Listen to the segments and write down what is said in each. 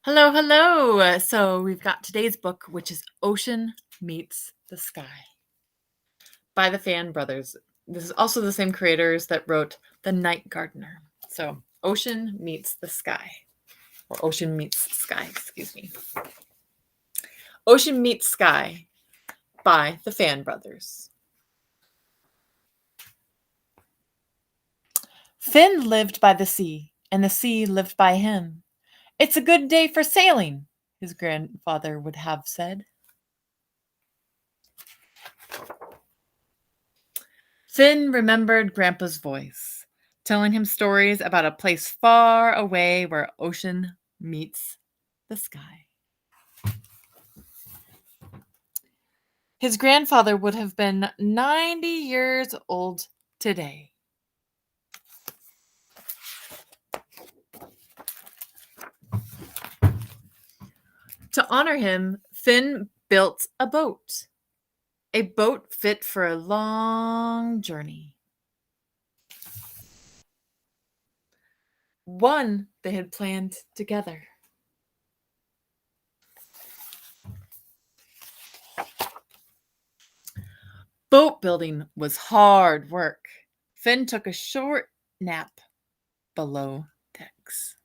Hello, hello. So we've got today's book, which is Ocean Meets the Sky by the Fan Brothers. This is also the same creators that wrote The Night Gardener. So Ocean Meets the Sky, or Ocean Meets Sky, excuse me. Ocean Meets Sky by the Fan Brothers. Finn lived by the sea, and the sea lived by him. It's a good day for sailing, his grandfather would have said. Finn remembered Grandpa's voice, telling him stories about a place far away where ocean meets the sky. His grandfather would have been 90 years old today. To honor him, Finn built a boat fit for a long journey. One they had planned together. Boat building was hard work. Finn took a short nap below decks.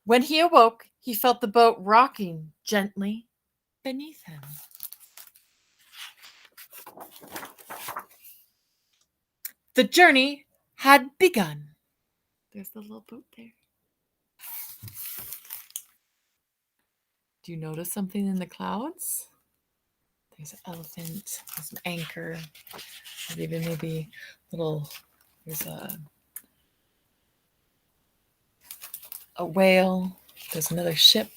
When he awoke, he felt the boat rocking gently beneath him. The journey had begun. There's the little boat there. Do you notice something in the clouds? There's an elephant, there's an anchor, there's even maybe there's a whale, there's another ship.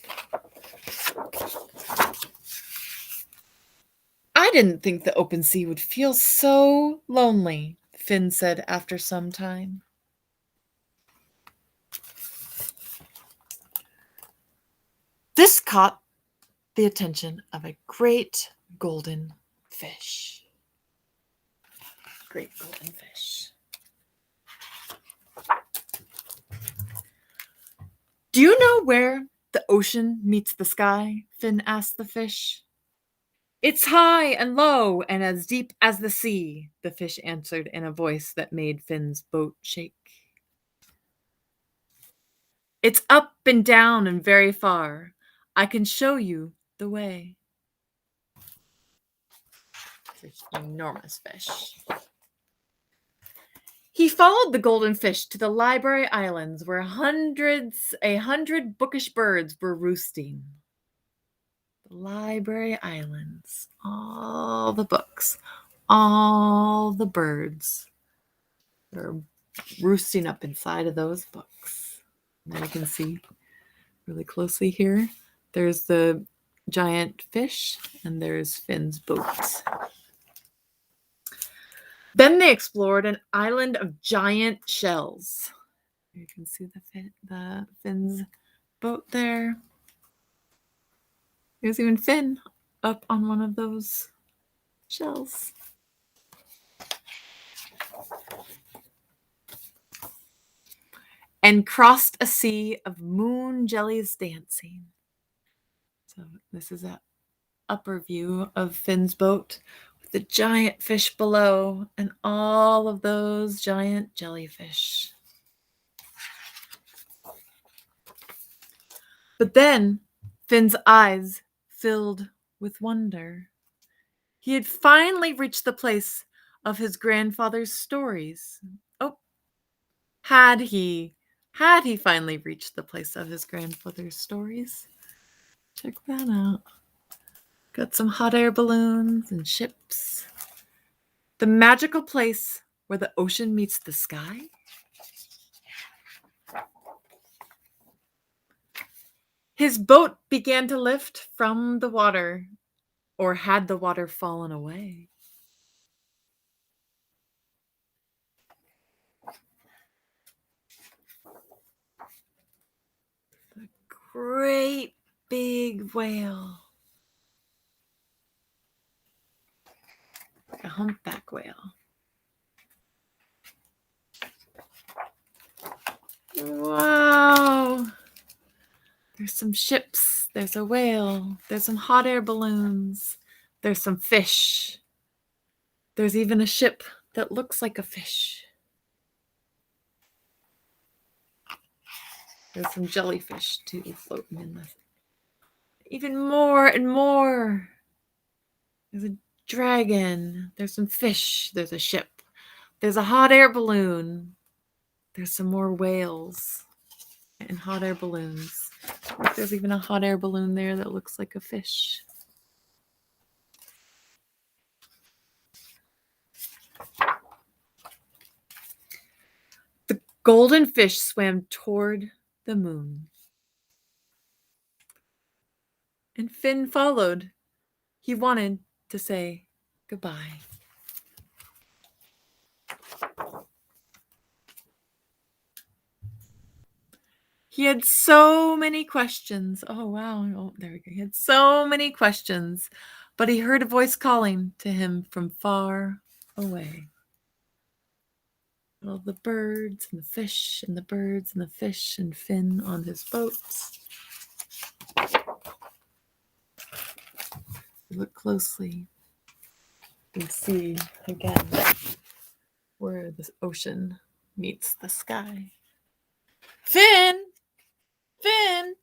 I didn't think the open sea would feel so lonely, Finn said after some time. This caught the attention of a great golden fish. Great golden fish. Do you know where the ocean meets the sky? Finn asked the fish. It's high and low and as deep as the sea, the fish answered in a voice that made Finn's boat shake. It's up and down and very far. I can show you the way. It's an enormous fish. He followed the golden fish to the Library Islands where 100 bookish birds were roosting. The Library Islands, all the books, all the birds are roosting up inside of those books. Now you can see really closely here. There's the giant fish and there's Finn's boat. Then they explored an island of giant shells. You can see the Finn's boat there. There's even Finn up on one of those shells. And crossed a sea of moon jellies dancing. So this is an upper view of Finn's boat with the giant fish below and all of those giant jellyfish. But then Finn's eyes filled with wonder. He had finally reached the place of his grandfather's stories. Oh, had he finally reached the place of his grandfather's stories? Check that out. Got some hot air balloons and ships. The magical place where the ocean meets the sky. His boat began to lift from the water, or had the water fallen away? The great big whale. Like a humpback whale. Wow. There's some ships. There's a whale. There's some hot air balloons. There's some fish. There's even a ship that looks like a fish. There's some jellyfish too floating in the. Even more and more. There's a dragon. There's some fish. There's a ship. There's a hot air balloon. There's some more whales and hot air balloons. There's even a hot air balloon there that looks like a fish. The golden fish swam toward the moon. And Finn followed. He wanted to say goodbye. He had so many questions. Oh, wow. Oh, there we go. He had so many questions, but he heard a voice calling to him from far away. All the birds and the fish and the birds and the fish and Finn on his boat. Look closely. You see again where the ocean meets the sky. Finn! Finn!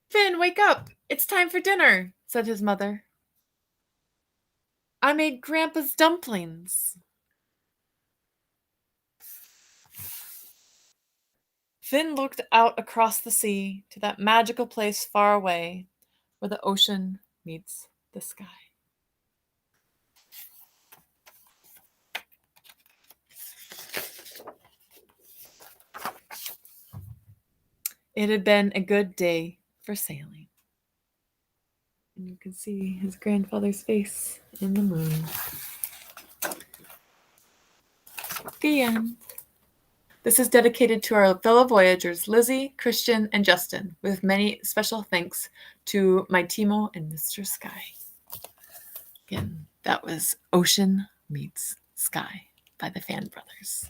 Finn, wake up! It's time for dinner, said his mother. I made Grandpa's dumplings. Finn looked out across the sea to that magical place far away where the ocean meets the sky. It had been a good day for sailing. And you can see his grandfather's face in the moon. The end. This is dedicated to our fellow voyagers, Lizzie, Christian, and Justin, with many special thanks to my Timo and Mr. Sky. Again, that was Ocean Meets Sky by the Fan Brothers.